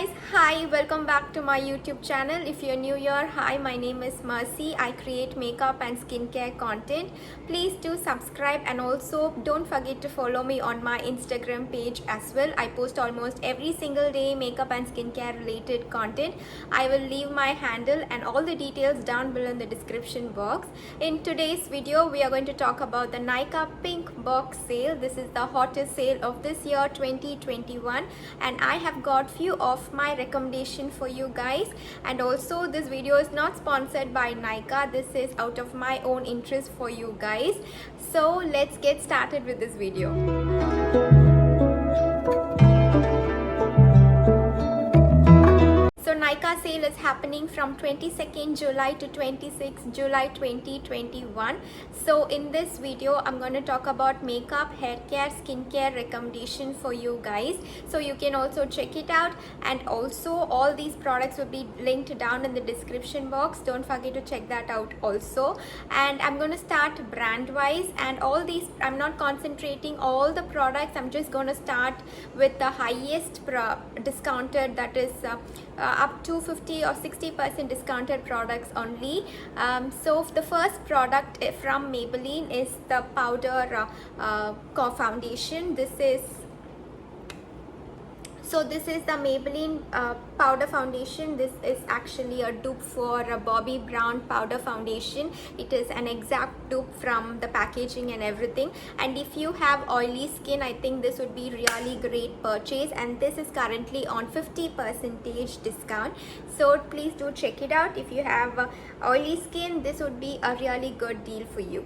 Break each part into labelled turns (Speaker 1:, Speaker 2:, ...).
Speaker 1: guys, hi, welcome back to my YouTube channel. If you're new here, hi, my name is Mercy. I create makeup and skincare content. Please do subscribe and also don't forget to follow me on my Instagram page as well. I post almost every single day makeup and skincare related content. I will leave my handle and all the details down below in the description box. In today's video, we are going to talk about the Nykaa Pink Box sale. This is the hottest sale of this year 2021, and I have got few of my recommendation for you guys. And also this video is not sponsored by Nykaa. This is out of my own interest for you guys. So let's get started with this video. So Nykaa sale is happening from 22nd July to 26th July 2021. So in this video, I'm going to talk about makeup, hair care, skincare recommendation for you guys. So you can also check it out, and also all these products will be linked down in the description box. Don't forget to check that out also. And I'm going to start brand wise, and all these I'm not concentrating all the products. I'm just going to start with the highest discounted, that is up to 50 or 60% discounted products only. So the first product from Maybelline is the powder foundation. This is the Maybelline powder foundation. This is actually a dupe for a Bobbi Brown powder foundation. It is an exact dupe from the packaging and everything. And if you have oily skin, I think this would be really great purchase. And this is currently on 50% discount. So please do check it out. If you have oily skin, this would be a really good deal for you.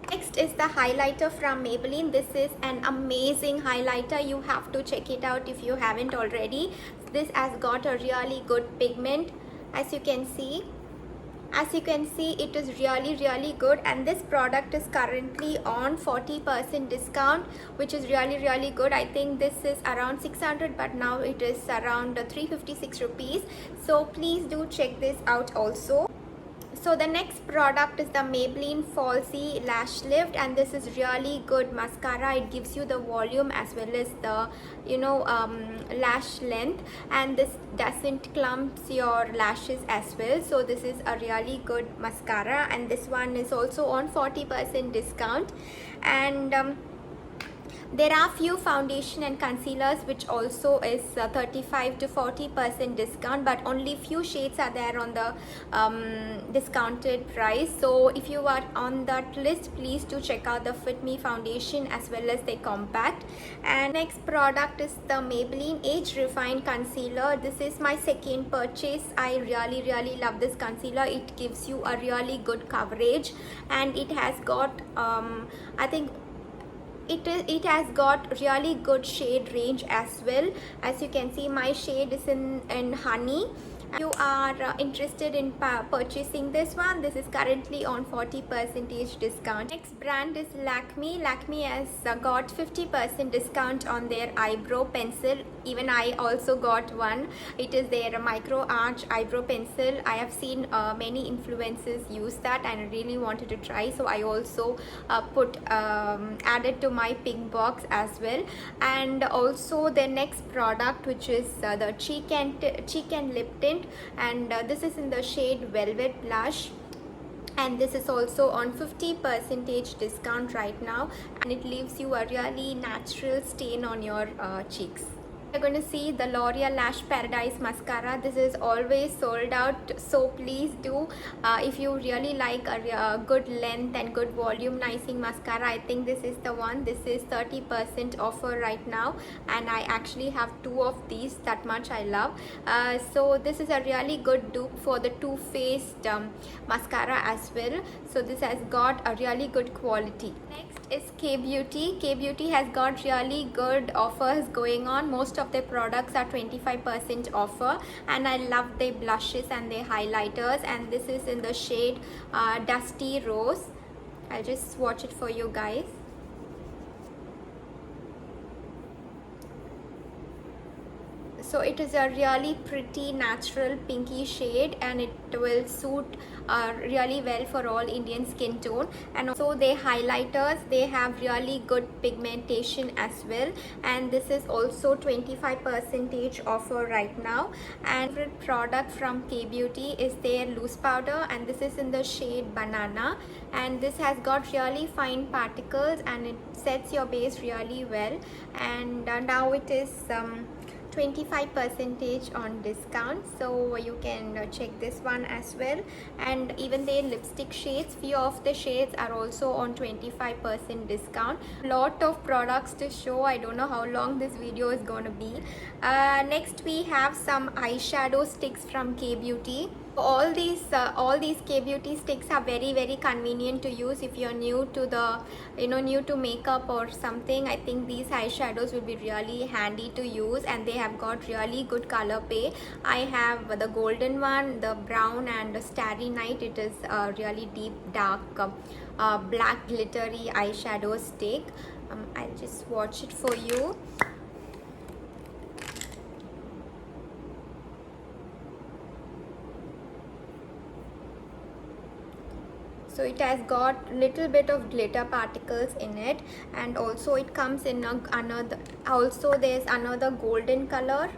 Speaker 1: Next is the highlighter from Maybelline. This is an amazing highlighter. You have to check it out if you haven't already. This has got a really good pigment, as you can see. As you can see, it is really good, and this product is currently on 40% discount, which is really good. I think this is around 600, but now it is around 356 rupees. So please do check this out also. So the next product is the Maybelline Falsies Lash Lift, and this is really good mascara. It gives you the volume as well as the lash length, and this doesn't clumps your lashes as well. So this is a really good mascara, and this one is also on 40% discount. And there are few foundation and concealers which also is 35 to 40% discount, but only few shades are there on the discounted price. So if you are on that list, please do check out the Fit Me foundation as well as the compact. And next product is the Maybelline Age Refined Concealer. This is my second purchase. I really love this concealer. It gives you a really good coverage, and it has got I think it has got really good shade range as well. As you can see, my shade is in honey. If you are interested in purchasing this one, this is currently on 40% discount. Next brand is Lakme. Lakme has got 50% discount on their eyebrow pencil. Even I also got one. It is their micro arch eyebrow pencil. I have seen many influencers use that, and I really wanted to try, so I also added to my pink box as well. And also the next product, which is the cheek and lip tint, and this is in the shade Velvet Blush, and this is also on 50% discount right now, and it leaves you a really natural stain on your cheeks. We're going to see the L'Oreal Lash Paradise mascara. This is always sold out, so please do if you really like a good length and good volumizing mascara, I think this is the one. This is 30% offer right now, and I actually have two of these. That much I love. So this is a really good dupe for the Too Faced mascara as well. So this has got a really good quality. Next is Kay Beauty. Kay Beauty has got really good offers going on. Most of their products are 25% offer, and I love their blushes and their highlighters, and this is in the shade Dusty Rose. I'll just swatch it for you guys. So it is a really pretty natural pinky shade, and it will suit really well for all Indian skin tone. And also the highlighters, they have really good pigmentation as well, and this is also 25% offer right now. And favorite product from K Beauty is their loose powder, and this is in the shade Banana, and this has got really fine particles and it sets your base really well. And now it is 25% on discount, so you can check this one as well. And even their lipstick shades, few of the shades are also on 25% discount. Lot of products to show. I don't know how long this video is going to be. Next we have some eyeshadow sticks from K Beauty. All these K Beauty sticks are very convenient to use if you're new to the new to makeup or something. I think these eyeshadows will be really handy to use, and they have got really good color pay. I have the golden one, the brown, and the Starry Night. It is a really deep dark black glittery eyeshadow stick. I'll just swatch it for you. So it has got little bit of glitter particles in it, and also it comes in another, also there's another golden color,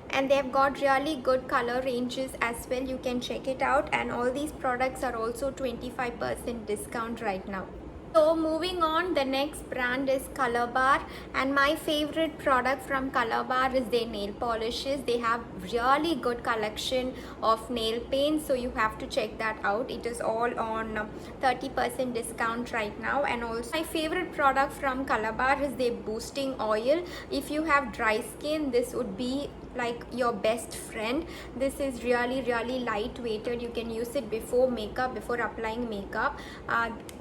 Speaker 1: and they've got really good color ranges as well. You can check it out, and all these products are also 25% discount right now. So moving on, the next brand is Color Bar, and my favorite product from Color Bar is their nail polishes. They have really good collection of nail paints, so you have to check that out. It is all on 30% discount right now. And also my favorite product from Color Bar is their boosting oil. If you have dry skin, this would be like your best friend. This is really lightweighted. You can use it before makeup, before applying makeup.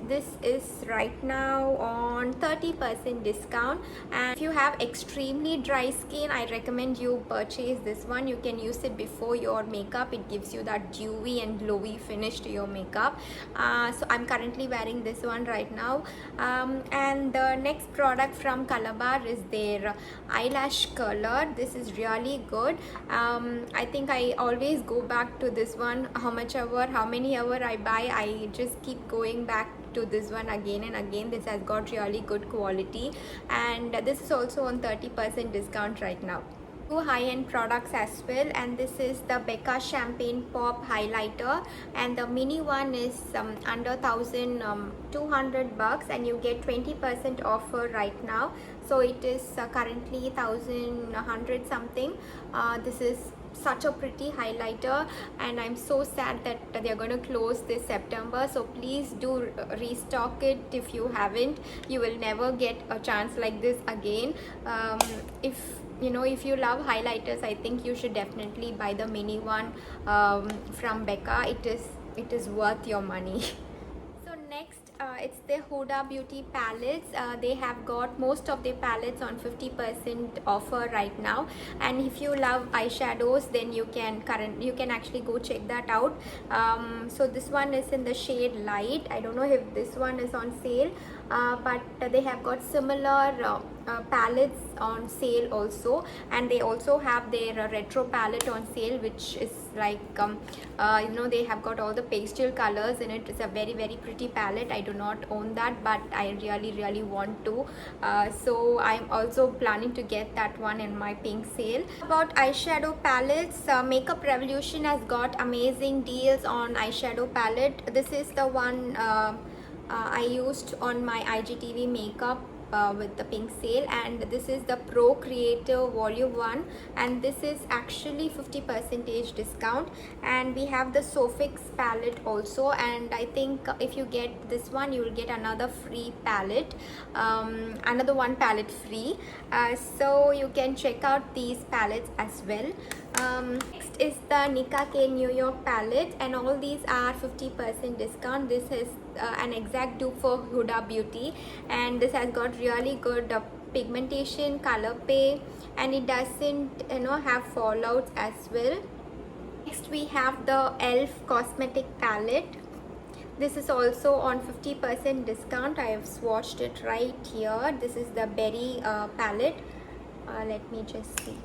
Speaker 1: This is right now on 30% discount, and if you have extremely dry skin, I recommend you purchase this one. You can use it before your makeup. It gives you that dewy and glowy finish to your makeup. So I'm currently wearing this one right now. And the next product from Color Bar is their eyelash curler. This is really good. I think I always go back to this one. How many hour I buy, I just keep going back to this one again and again. This has got really good quality, and this is also on 30% discount right now. Two high-end products as well, and this is the Becca Champagne Pop highlighter, and the mini one is under 1,200 bucks, and you get 20% offer right now. So it is currently 1,100 something. This is such a pretty highlighter, and I'm so sad that they're going to close this September, so please do restock it. If you haven't, you will never get a chance like this again. If you love highlighters, I think you should definitely buy the mini one from Becca. It is worth your money. So next, it's the Huda Beauty palettes. They have got most of their palettes on 50% offer right now, and if you love eyeshadows, then you can actually go check that out. So this one is in the shade Light. I don't know if this one is on sale, but they have got similar palettes on sale also, and they also have their retro palette on sale, which is like they have got all the pastel colors in it. It's a very pretty palette. I do not own that, but I really want to, so I'm also planning to get that one in my pink sale. About eyeshadow palettes, Makeup Revolution has got amazing deals on eyeshadow palette. This is the one I used on my IGTV makeup with the pink sale, and this is the Pro Creator Volume 1, and this is actually 50% discount. And we have the Sofix palette also, and I think if you get this one, you will get another free palette, another one palette free, so you can check out these palettes as well. Next is the Nicka K New York palette, and all these are 50% discount. This is an exact dupe for Huda Beauty, and this has got really good pigmentation, color pay, and it doesn't have fallouts as well. Next we have the ELF cosmetic palette. This is also on 50% discount. I have swatched it right here. This is the berry palette. Let me just see.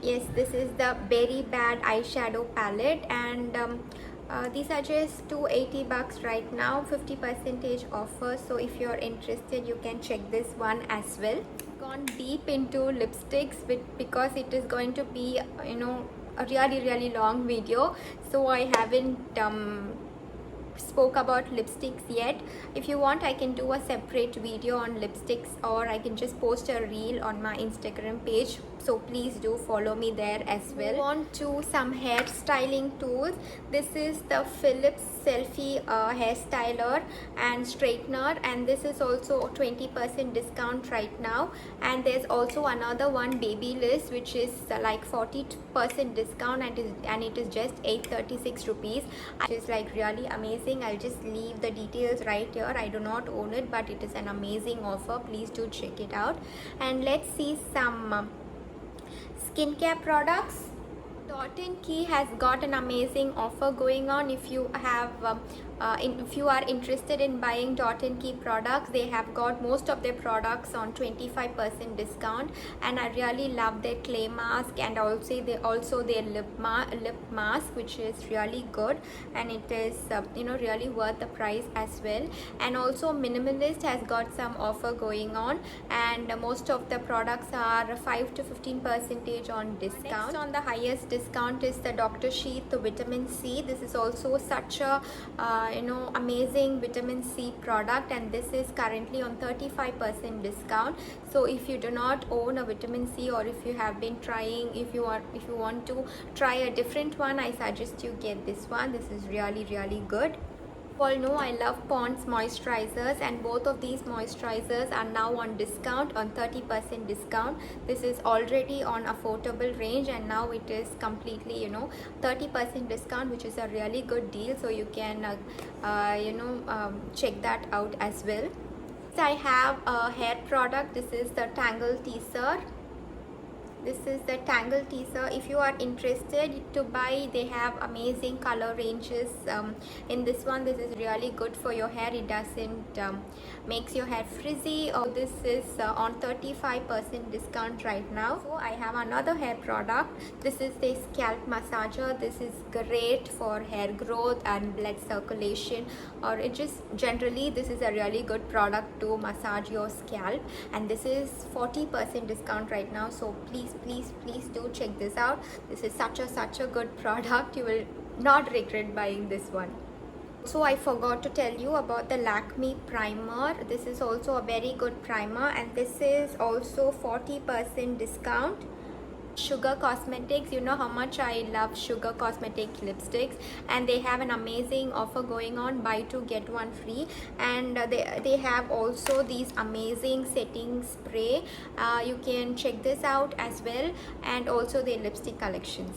Speaker 1: Yes, this is the Berry Bad eyeshadow palette, and these are just 280 bucks right now, 50% offer. So if you're interested, you can check this one as well. Gone deep into lipsticks because it is going to be, you know, a really long video, so I haven't spoke about lipsticks yet. If you want, I can do a separate video on lipsticks, or I can just post a reel on my Instagram page, so please do follow me there as well. Move on to some hair styling tools. This is the Philips Selfie hair styler and straightener, and this is also 20% discount right now. And there's also another one, Babyliss, which is like 40% discount, and it is just 836 rupees, which is like really amazing. I'll just leave the details right here. I do not own it, but it is an amazing offer. Please do check it out. And let's see some skincare products. Dot & Key has got an amazing offer going on. If you have if you are interested in buying Dot & Key products, they have got most of their products on 25% discount, and I really love their clay mask, and also their lip mask, which is really good, and it is you know, really worth the price as well. And also Minimalist has got some offer going on, and most of the products are 5 to 15% on discount. Next on the highest discount is the Dr. Sheath Vitamin C. This is also such a you know, amazing vitamin C product, and this is currently on 35% discount. So if you do not own a vitamin C, or if you have been trying, if you want to try a different one, I suggest you get this one. This is really good. All know I love Pond's moisturizers, and both of these moisturizers are now on discount, on 30% discount. This is already on affordable range, and now it is completely, you know, 30% discount, which is a really good deal. So you can you know, check that out as well. So I have a hair product. This is the Tangle Teaser. This is the Tangle Teaser. If you are interested to buy, they have amazing color ranges in this one. This is really good for your hair. It doesn't makes your hair frizzy. Or this is on 35% discount right now. So I have another hair product. This is the scalp massager. This is great for hair growth and blood circulation, or it just generally, this is a really good product to massage your scalp, and this is 40% discount right now. So please do check this out. This is such a good product. You will not regret buying this one. So I forgot to tell you about the Lakme primer. This is also a very good primer, and this is also 40% discount. Sugar Cosmetics, you know how much I love Sugar Cosmetic lipsticks, and they have an amazing offer going on, buy two get one free. And they have also these amazing setting spray. You can check this out as well, and also their lipstick collections.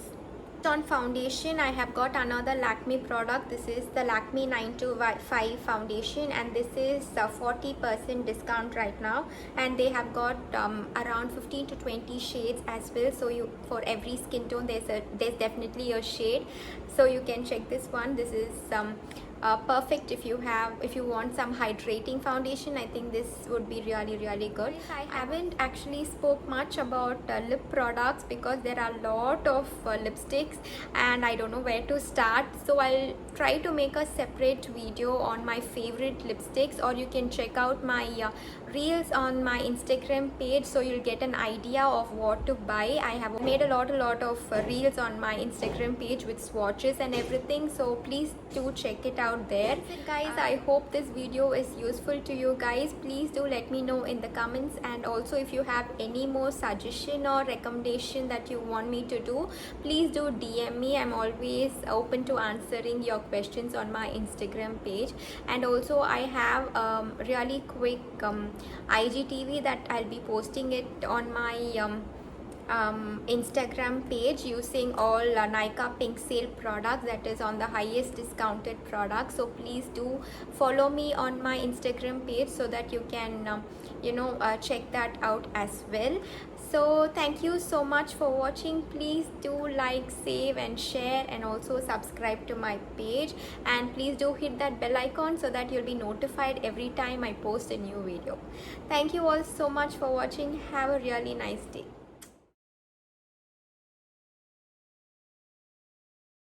Speaker 1: On foundation, I have got another Lakme product. This is the Lakme 925 foundation, and this is 40% discount right now, and they have got around 15 to 20 shades as well. So you, for every skin tone, there's definitely a shade, so you can check this one. This is perfect if you want some hydrating foundation. I think this would be really good. I haven't actually spoke much about lip products because there are a lot of lipsticks and I don't know where to start, so I'll try to make a separate video on my favorite lipsticks, or you can check out my reels on my Instagram page, so you'll get an idea of what to buy. I have made a lot of reels on my Instagram page with swatches and everything, so please do check it out there. Guys, I hope this video is useful to you guys. Please do let me know in the comments, and also if you have any more suggestion or recommendation that you want me to do, please do DM me. I'm always open to answering your questions on my Instagram page. And also I have really quick IGTV that I'll be posting it on my Instagram page using all Nykaa Pink Sale products, that is on the highest discounted products. So please do follow me on my Instagram page so that you can check that out as well. So thank you so much for watching. Please do like, save and share, and also subscribe to my page, and please do hit that bell icon so that you'll be notified every time I post a new video. Thank you all so much for watching. Have a really nice day.